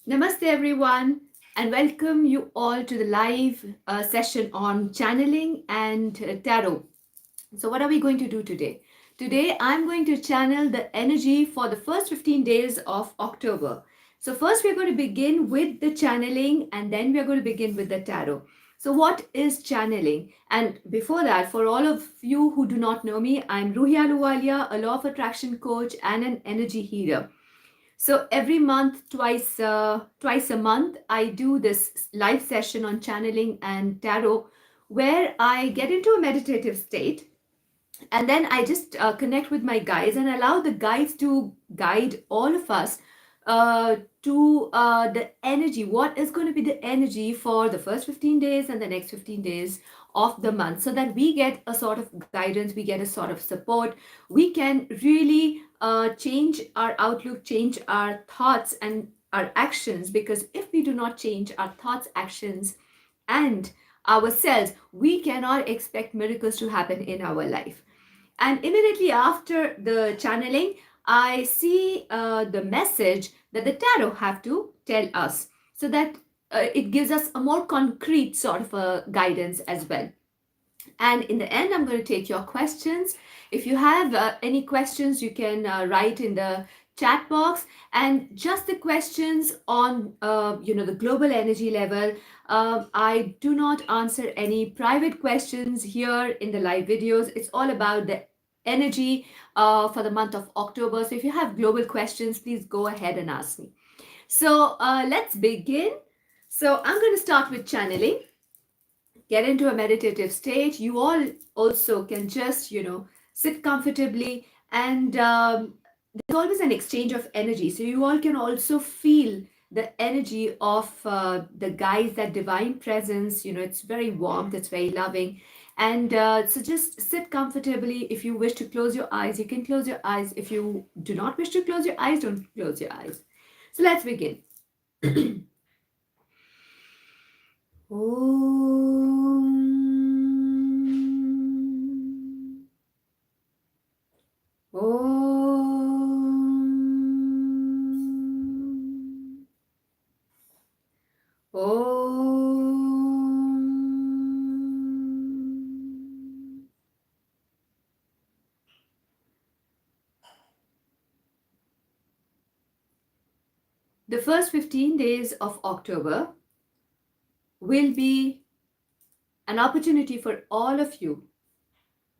Namaste, everyone, and welcome you all to the live session on channeling and tarot. So, what are we going to do today? Today, I'm going to channel the energy for the first 15 days of October. So, first, we're going to begin with the channeling, and then we're going to begin with the tarot. So, what is channeling? And before that, for all of you who do not know me, I'm Ruhi Aluwalia, a law of attraction coach and an energy healer. So every month, twice a month, I do this live session on channeling and tarot, where I get into a meditative state, and then I just connect with my guides and allow the guides to guide all of us to the energy. What is going to be the energy for the first 15 days and the next 15 days of the month, so that we get a sort of guidance, we get a sort of support, we can really change our outlook, change our thoughts and our actions. Because if we do not change our thoughts, actions, and ourselves, we cannot expect miracles to happen in our life. And immediately after the channeling, I see the message that the tarot have to tell us, so that it gives us a more concrete sort of a guidance as well. And in the end, I'm going to take your questions. If you have any questions, you can write in the chat box, and just the questions on the global energy level. I do not answer any private questions here in the live videos. It's all about the energy for the month of October. So if you have global questions, please go ahead and ask me. So let's begin. So I'm going to start with channeling. Get into a meditative state. You all also can just, sit comfortably, and there's always an exchange of energy. So you all can also feel the energy of the guides, that divine presence. It's very warm, it's very loving. And so just sit comfortably. If you wish to close your eyes, you can close your eyes. If you do not wish to close your eyes, don't close your eyes. So let's begin. Om. Om. Om. The first 15 days of October will be an opportunity for all of you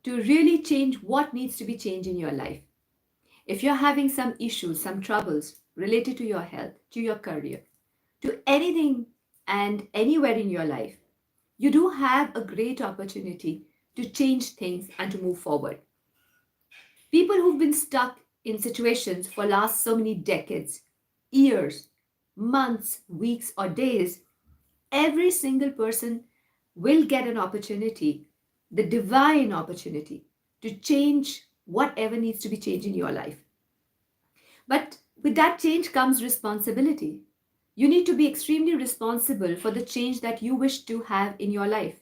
to really change what needs to be changed in your life. If you're having some issues, some troubles related to your health, to your career, to anything and anywhere in your life, you do have a great opportunity to change things and to move forward. People who've been stuck in situations for last so many decades, years, months, weeks, or days, every single person will get an opportunity, the divine opportunity, to change whatever needs to be changed in your life. But with that change comes responsibility. You need to be extremely responsible for the change that you wish to have in your life.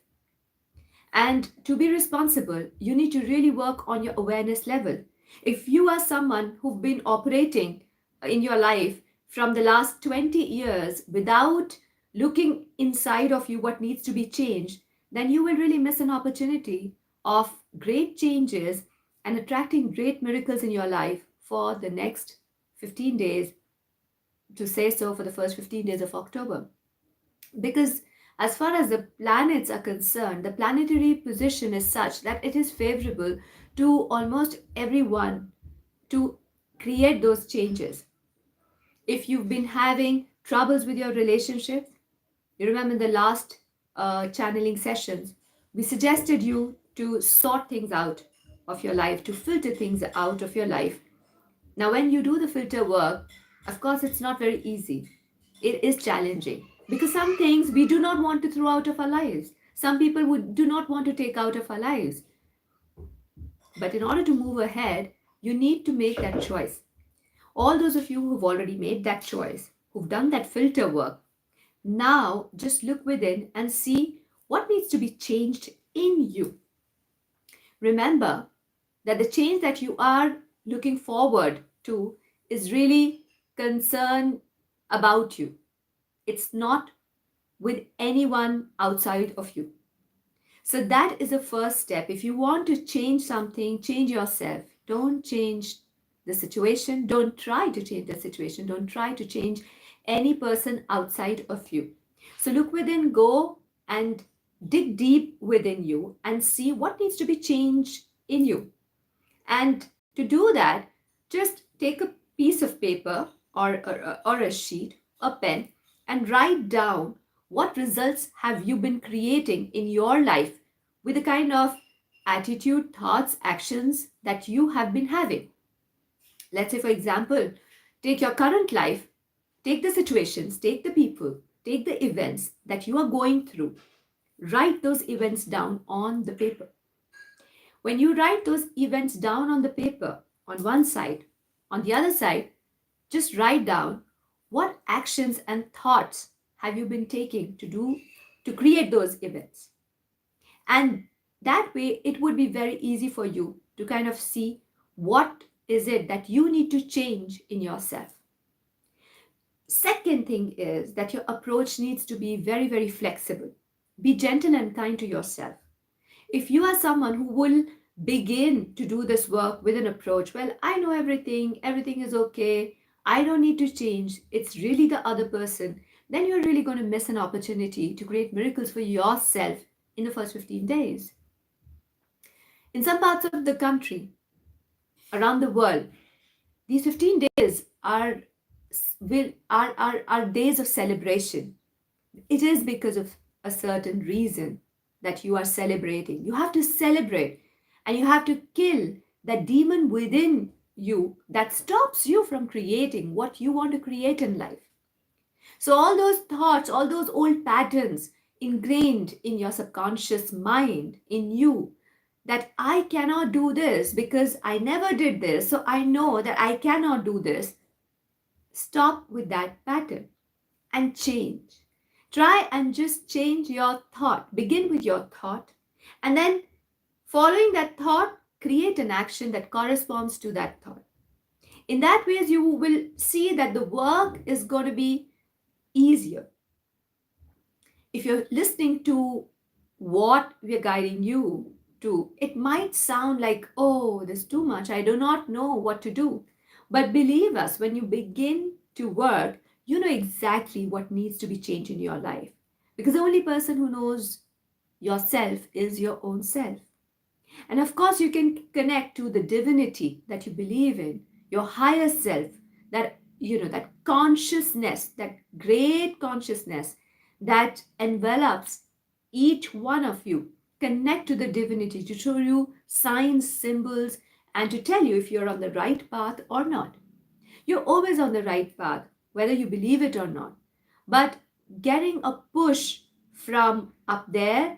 And to be responsible, you need to really work on your awareness level. If you are someone who've been operating in your life from the last 20 years without looking inside of you what needs to be changed, then you will really miss an opportunity of great changes and attracting great miracles in your life for the next 15 days, to say so, for the first 15 days of October. Because as far as the planets are concerned, the planetary position is such that it is favorable to almost everyone to create those changes. If you've been having troubles with your relationships, you remember in the last channeling sessions, we suggested you to sort things out of your life, to filter things out of your life. Now, when you do the filter work, of course, it's not very easy. It is challenging, because some things we do not want to throw out of our lives. Some people would do not want to take out of our lives. But in order to move ahead, you need to make that choice. All those of you who've already made that choice, who've done that filter work, now just look within and see what needs to be changed in you. Remember that the change that you are looking forward to is really concern about you. It's not with anyone outside of you. So that is the first step. If you want to change something, change yourself. Don't change the situation. Don't try to change the situation. Don't try to change any person outside of you. So look within, go and dig deep within you and see what needs to be changed in you. And to do that, just take a piece of paper or a sheet, a pen, and write down what results have you been creating in your life with the kind of attitude, thoughts, actions that you have been having. Let's say, for example, take your current life, take the situations, take the people, take the events that you are going through. Write those events down on the paper. When you write those events down on the paper, on one side, on the other side, just write down what actions and thoughts have you been taking to create those events. And that way, it would be very easy for you to kind of see what is it that you need to change in yourself. Second thing is that your approach needs to be very, very flexible. Be gentle and kind to yourself. If you are someone who will begin to do this work with an approach, well, I know everything is okay, I don't need to change, it's really the other person, then you're really going to miss an opportunity to create miracles for yourself in the first 15 days. In some parts of the country, around the world, these 15 days are days of celebration. It is because of a certain reason that you are celebrating. You have to celebrate and you have to kill that demon within you that stops you from creating what you want to create in life. So, all those thoughts, all those old patterns ingrained in your subconscious mind, in you, that I cannot do this because I never did this, so I know that I cannot do this. Stop with that pattern and change. Try and just change your thought. Begin with your thought, and then following that thought, create an action that corresponds to that thought. In that way, you will see that the work is going to be easier. If you're listening to what we're guiding you to, it might sound like, oh, there's too much. I do not know what to do. But believe us, when you begin to work, you know exactly what needs to be changed in your life. Because the only person who knows yourself is your own self. And of course, you can connect to the divinity that you believe in, your higher self, that, that consciousness, that great consciousness that envelops each one of you. Connect to the divinity to show you signs, symbols, and to tell you if you're on the right path or not. You're always on the right path, whether you believe it or not. But getting a push from up there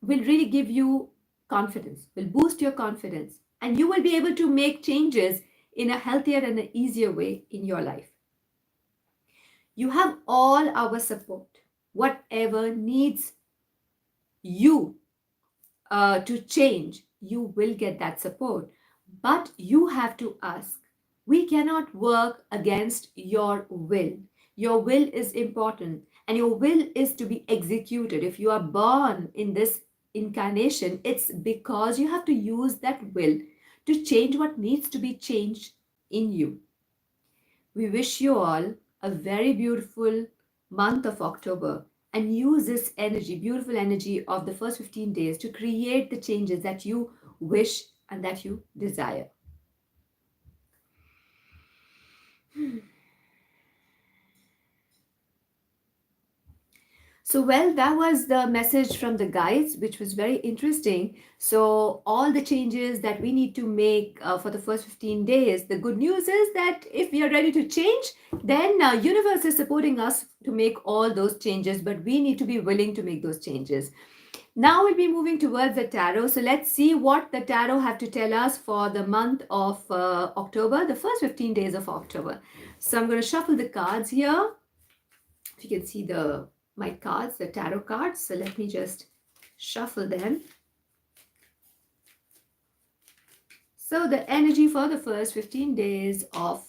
will really give you confidence, will boost your confidence, and you will be able to make changes in a healthier and an easier way in your life. You have all our support. Whatever needs you to change, you will get that support. But you have to ask. We cannot work against your will. Your will is important, and your will is to be executed. If you are born in this incarnation, it's because you have to use that will to change what needs to be changed in you. We wish you all a very beautiful month of October, and use this energy, beautiful energy of the first 15 days to create the changes that you wish and that you desire. So, well, that was the message from the guides, which was very interesting. So, all the changes that we need to make for the first 15 days, the good news is that if we are ready to change, then universe is supporting us to make all those changes, but we need to be willing to make those changes. Now we'll be moving towards the tarot. So let's see what the tarot have to tell us for the month of October, the first 15 days of October. So I'm going to shuffle the cards here. If you can see my cards, the tarot cards. So let me just shuffle them. So the energy for the first 15 days of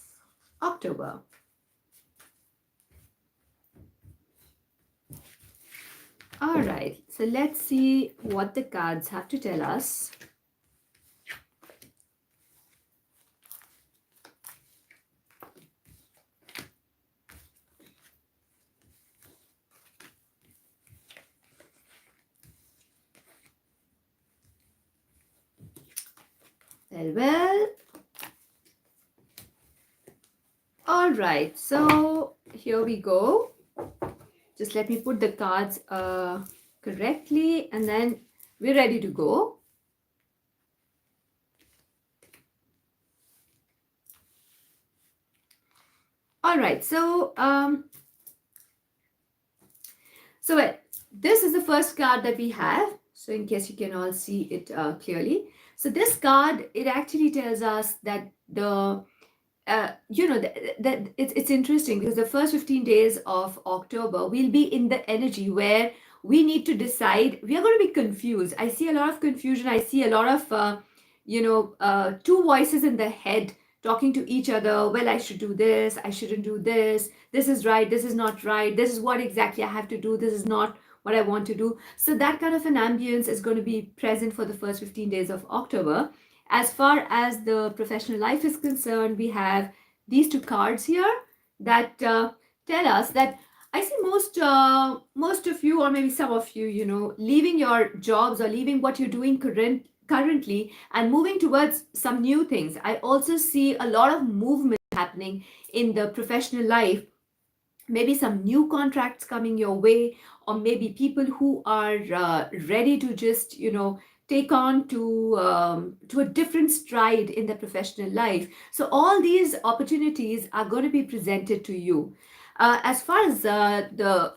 October. All right, so let's see what the cards have to tell us. Well, all right, so here we go. Just let me put the cards correctly and then we're ready to go. All right, so this is the first card that we have. So in case you can all see it clearly. So this card, it actually tells us that that it's interesting because the first 15 days of October we'll be in the energy where we need to decide. We are going to be confused. I see a lot of confusion. I see a lot of two voices in the head talking to each other. Well, I should do this, I shouldn't do this, this is right, this is not right, this is what exactly I have to do, this is not what I want to do. So that kind of an ambience is going to be present for the first 15 days of October. As far as the professional life is concerned, we have these two cards here that tell us that I see most of you, or maybe some of you, leaving your jobs or leaving what you're doing currently and moving towards some new things. I also see a lot of movement happening in the professional life, maybe some new contracts coming your way, or maybe people who are ready to just take on to a different stride in their professional life. So all these opportunities are going to be presented to you. As far as the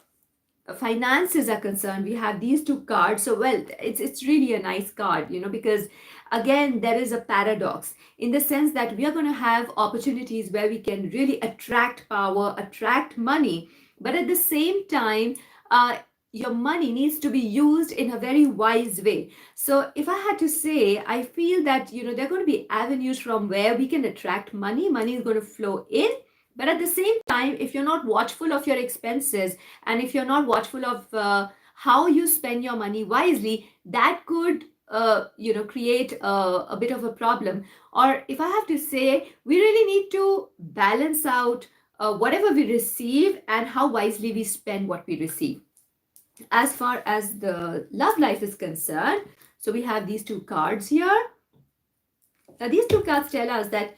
finances are concerned, we have these two cards. So well, it's really a nice card, because again there is a paradox in the sense that we are going to have opportunities where we can really attract power, attract money, but at the same time, your money needs to be used in a very wise way. So if I had to say, I feel that there are going to be avenues from where we can attract money. Money is going to flow in, but at the same time, if you're not watchful of your expenses, and if you're not watchful of how you spend your money wisely, that could create a bit of a problem. Or if I have to say, we really need to balance out whatever we receive and how wisely we spend what we receive. As far as the love life is concerned, so we have these two cards here. Now these two cards tell us that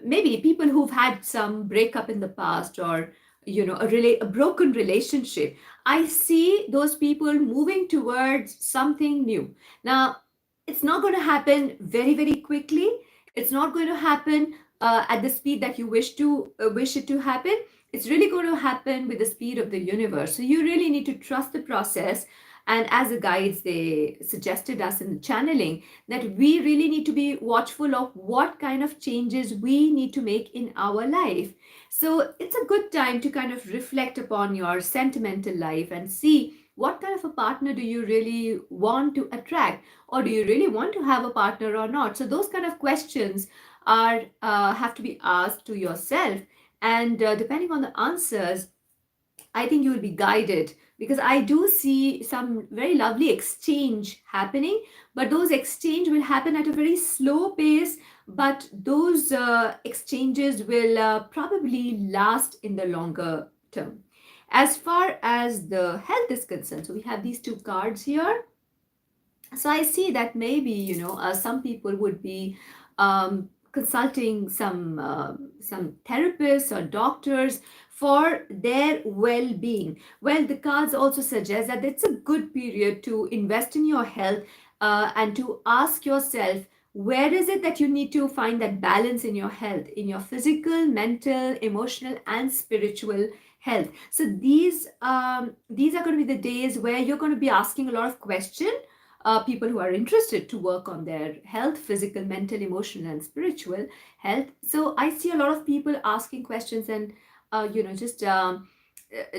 maybe people who've had some breakup in the past, or a broken relationship, I see those people moving towards something new. Now it's not going to happen very very quickly. It's not going to happen at the speed that you wish it to happen. It's really going to happen with the speed of the universe. So you really need to trust the process. And as the guides, they suggested us in the channeling that we really need to be watchful of what kind of changes we need to make in our life. So it's a good time to kind of reflect upon your sentimental life and see what kind of a partner do you really want to attract, or do you really want to have a partner or not. So those kind of questions are have to be asked to yourself, and depending on the answers, I think you will be guided, because I do see some very lovely exchange happening, but those exchange will happen at a very slow pace. But those exchanges will probably last in the longer term. As far as the health is concerned, so we have these two cards here. So I see that maybe some people would be consulting some therapists or doctors for their well-being. Well, the cards also suggest that it's a good period to invest in your health, and to ask yourself, where is it that you need to find that balance in your health, in your physical, mental, emotional, and spiritual health. So these are going to be the days where you're going to be asking a lot of questions, people who are interested to work on their health, physical, mental, emotional, and spiritual health. So I see a lot of people asking questions, and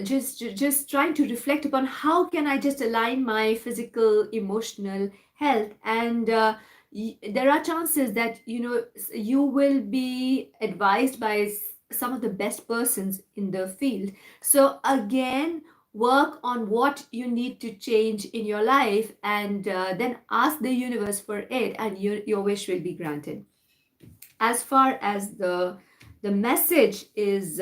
just trying to reflect upon how can I just align my physical, emotional health. And there are chances that you will be advised by some of the best persons in the field. So again, work on what you need to change in your life, and then ask the universe for it, and your wish will be granted. As far as the message is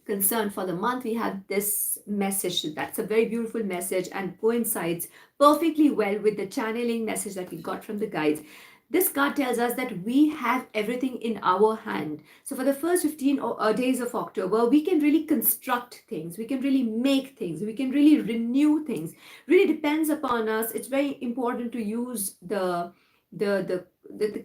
concerned for the month, we have this message that's a very beautiful message and coincides perfectly well with the channeling message that we got from the guides. This card tells us that we have everything in our hand. So for the first 15 days of October, we can really construct things, we can really make things, we can really renew things. Really depends upon us. It's very important to use the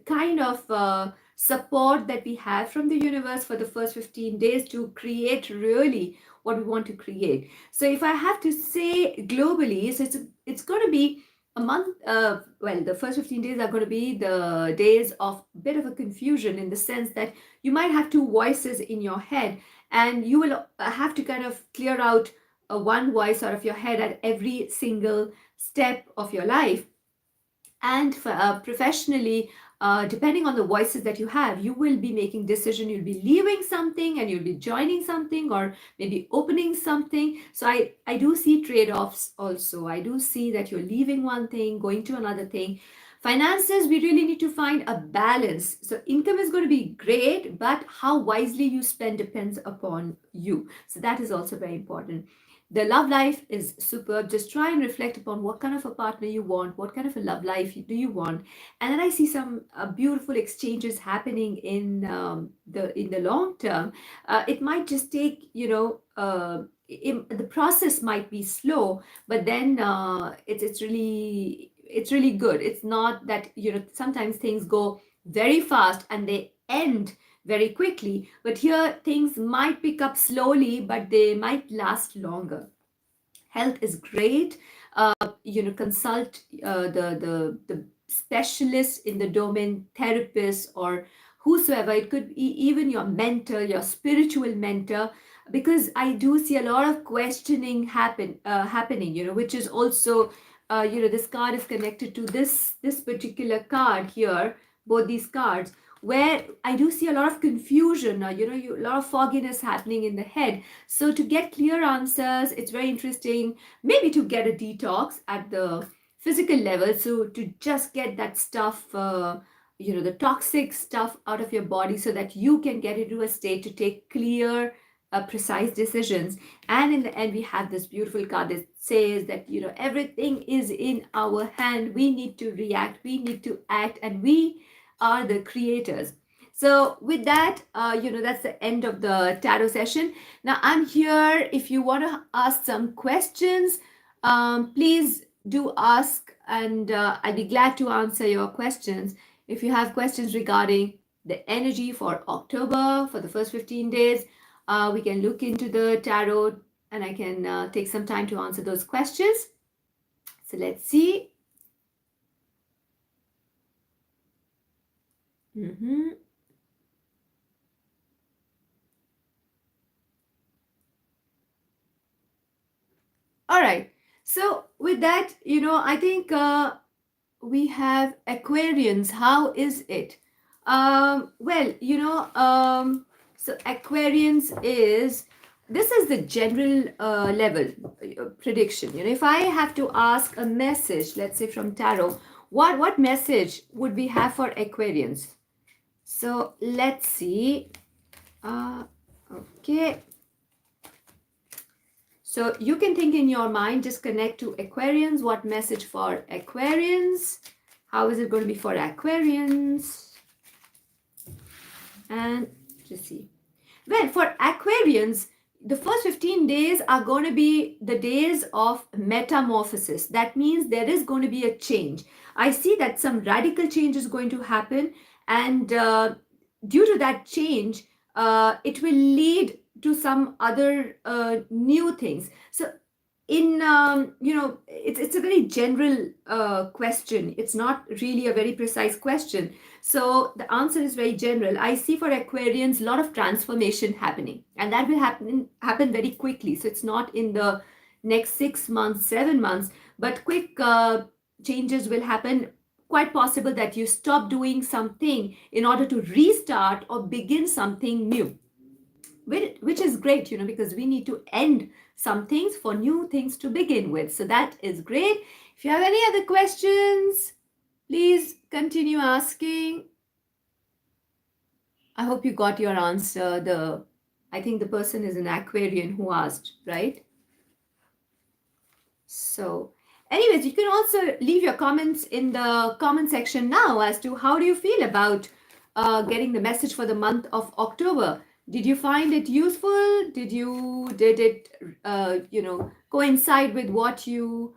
kind of support that we have from the universe for the first 15 days to create really what we want to create. So if I have to say globally, so it's going to be a month, well, the first 15 days are going to be the days of a bit of a confusion, in the sense that you might have two voices in your head, and you will have to kind of clear out one voice out of your head at every single step of your life. And for, professionally, depending on the voices that you have, you will be making decision. You'll be leaving something and you'll be joining something, or maybe opening something. So I do see trade-offs also. I do see that you're leaving one thing, going to another thing. Finances, we really need to find a balance. So income is going to be great, but how wisely you spend depends upon you. So that is also very important. The love life is superb. Just try and reflect upon what kind of a partner you want, what kind of a love life do you want. And then I see some beautiful exchanges happening in the long term. It might just take, the process might be slow, but then it's really good. It's not that, sometimes things go very fast and they end very quickly, but here things might pick up slowly, but they might last longer. Health is great. Consult the specialist in the domain, therapist or whosoever. It could be even your mentor, your spiritual mentor, because I do see a lot of questioning happening, which is also, this card is connected to this particular card here, both these cards, where I do see a lot of confusion, a lot of fogginess happening in the head. So to get clear answers, it's very interesting, maybe to get a detox at the physical level. So to just get that stuff, the toxic stuff out of your body, so that you can get into a state to take clear, precise decisions. And in the end, we have this beautiful card that says that, everything is in our hand. We need to react, we need to act, and we are the creators. So with that, that's the end of the tarot session. Now I'm here. If you want to ask some questions, please do ask, and I'll be glad to answer your questions. If you have questions regarding the energy for October, for the first 15 days, we can look into the tarot, and I can take some time to answer those questions. So let's see. All right. So with that, I think we have Aquarians. How is it? Well, so Aquarians this is the general level prediction. If I have to ask a message, let's say from tarot, what message would we have for Aquarians? So let's see. Okay. So you can think in your mind, just connect to Aquarians. What message for Aquarians? How is it going to be for Aquarians? And just see. Well, for Aquarians, the first 15 days are going to be the days of metamorphosis. That means there is going to be a change. I see that some radical change is going to happen. And due to that change, it will lead to some other new things. So in it's a very general question. It's not really a very precise question. So the answer is very general. I see for Aquarians a lot of transformation happening, and that will happen very quickly. So it's not in the next 6 months, 7 months, but quick changes will happen. Quite possible that you stop doing something in order to restart or begin something new. which is great, because we need to end some things for new things to begin with. So that is great. If you have any other questions, please continue asking. I hope you got your answer. I think the person is an Aquarian who asked, right? So, anyways, you can also leave your comments in the comment section now as to how do you feel about getting the message for the month of October. Did you find it useful? Did it coincide with what you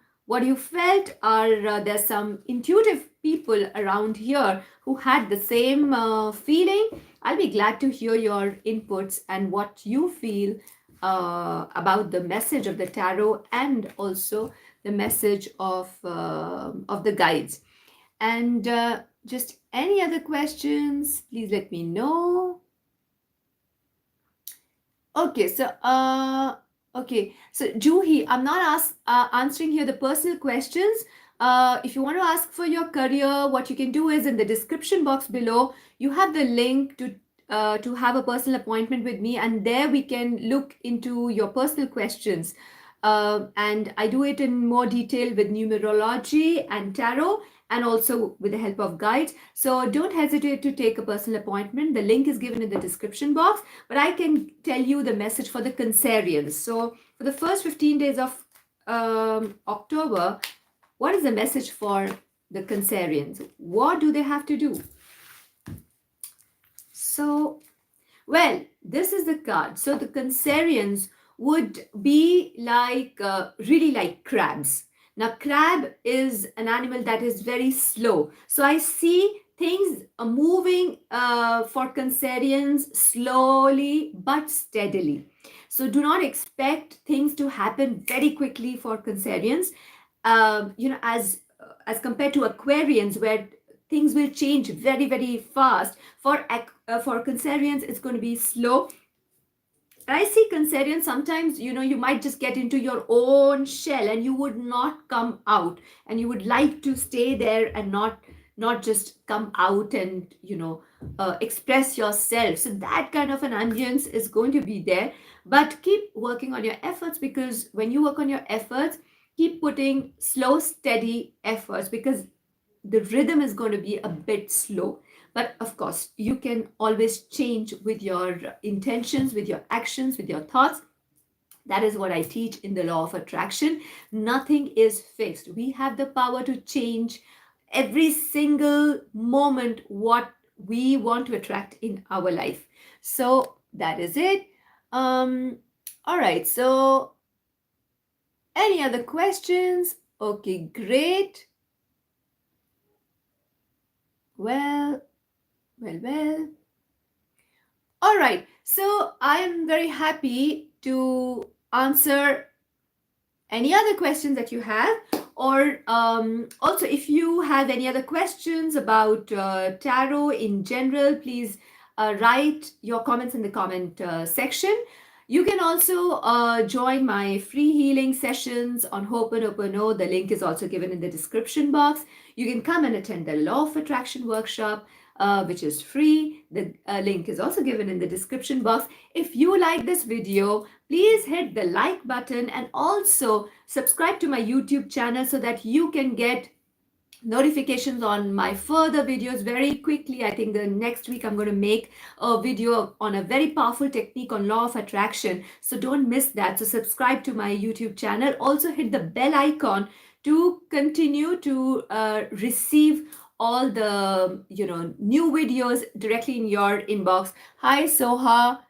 felt? Are there some intuitive people around here who had the same feeling? I'll be glad to hear your inputs and what you feel about the message of the tarot and also the message of the guides. And just any other questions, please let me know. Okay, so Juhi, I'm not answering here the personal questions. If you want to ask for your career, what you can do is in the description box below, you have the link to have a personal appointment with me, and there we can look into your personal questions. And I do it in more detail with numerology and tarot, and also with the help of guides. So don't hesitate to take a personal appointment. The link is given in the description box, but I can tell you the message for the Cancerians. So for the first 15 days of October, what is the message for the Cancerians? What do they have to do? So, well, this is the card. So the Cancerians would be like, really like crabs. Now, crab is an animal that is very slow. So I see things moving for Cancerians slowly but steadily. So do not expect things to happen very quickly for Cancerians. As compared to Aquarians, where things will change very, very fast. For Cancerians, it's going to be slow. I see Cancerians sometimes, you might just get into your own shell and you would not come out, and you would like to stay there and not just come out and express yourself. So that kind of an ambience is going to be there, but keep working on your efforts, because when you work on your efforts, keep putting slow, steady efforts, because the rhythm is going to be a bit slow. But of course, you can always change with your intentions, with your actions, with your thoughts. That is what I teach in the law of attraction. Nothing is fixed. We have the power to change every single moment what we want to attract in our life. So that is it. All right. So any other questions? Okay, great. Well. All right. So I am very happy to answer any other questions that you have, or also if you have any other questions about tarot in general, please write your comments in the comment section. You can also join my free healing sessions on Ho'oponopono. The link is also given in the description box. You can come and attend the Law of Attraction workshop, which is free. The link is also given in the description box. If you like this video, please hit the like button and also subscribe to my YouTube channel so that you can get notifications on my further videos very quickly. I think the next week I'm going to make a video on a very powerful technique on law of attraction. So don't miss that. So subscribe to my YouTube channel. Also hit the bell icon to continue to receive all the new videos directly in your inbox. Hi Soha,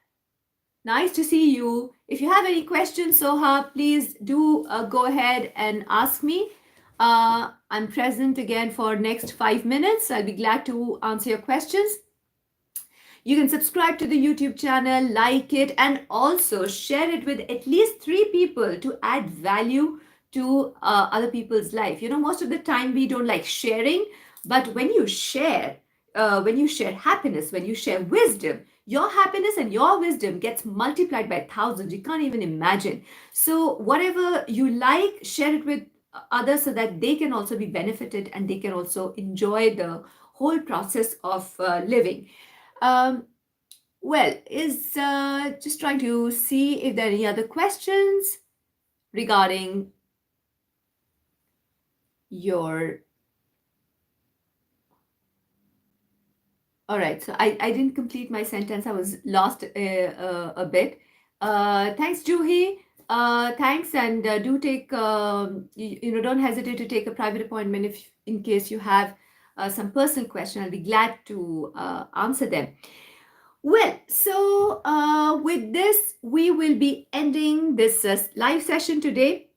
nice to see you. If you have any questions, Soha, please do go ahead and ask me. I'm present again for next 5 minutes. I'll be glad to answer your questions. You can subscribe to the YouTube channel, like it, and also share it with at least 3 people to add value to other people's life. Most of the time we don't like sharing, but when you share happiness, when you share wisdom, your happiness and your wisdom gets multiplied by thousands. You can't even imagine. So whatever you like, share it with others so that they can also be benefited and they can also enjoy the whole process of living. Well, is just trying to see if there are any other questions regarding your. All right, so I didn't complete my sentence. I was lost a bit. Thanks, Juhi. Thanks, and do take don't hesitate to take a private appointment if in case you have some personal question. I'll be glad to answer them. Well, so with this, we will be ending this live session today.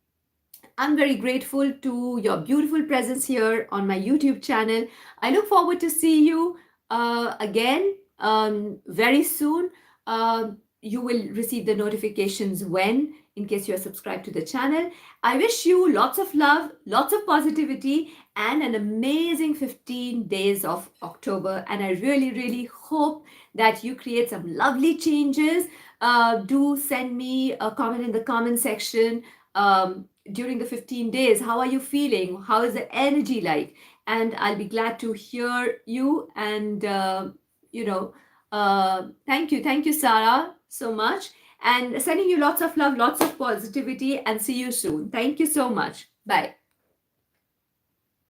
I'm very grateful to your beautiful presence here on my YouTube channel. I look forward to see you again very soon. You will receive the notifications when, in case you are subscribed to the channel. I wish you lots of love, lots of positivity, and an amazing 15 days of October. And I really, really hope that you create some lovely changes. Do send me a comment in the comment section. During the 15 days, how are you feeling? How is the energy like? And I'll be glad to hear you. And thank you, Sarah, so much, and sending you lots of love, lots of positivity, and see you soon. Thank you so much. Bye.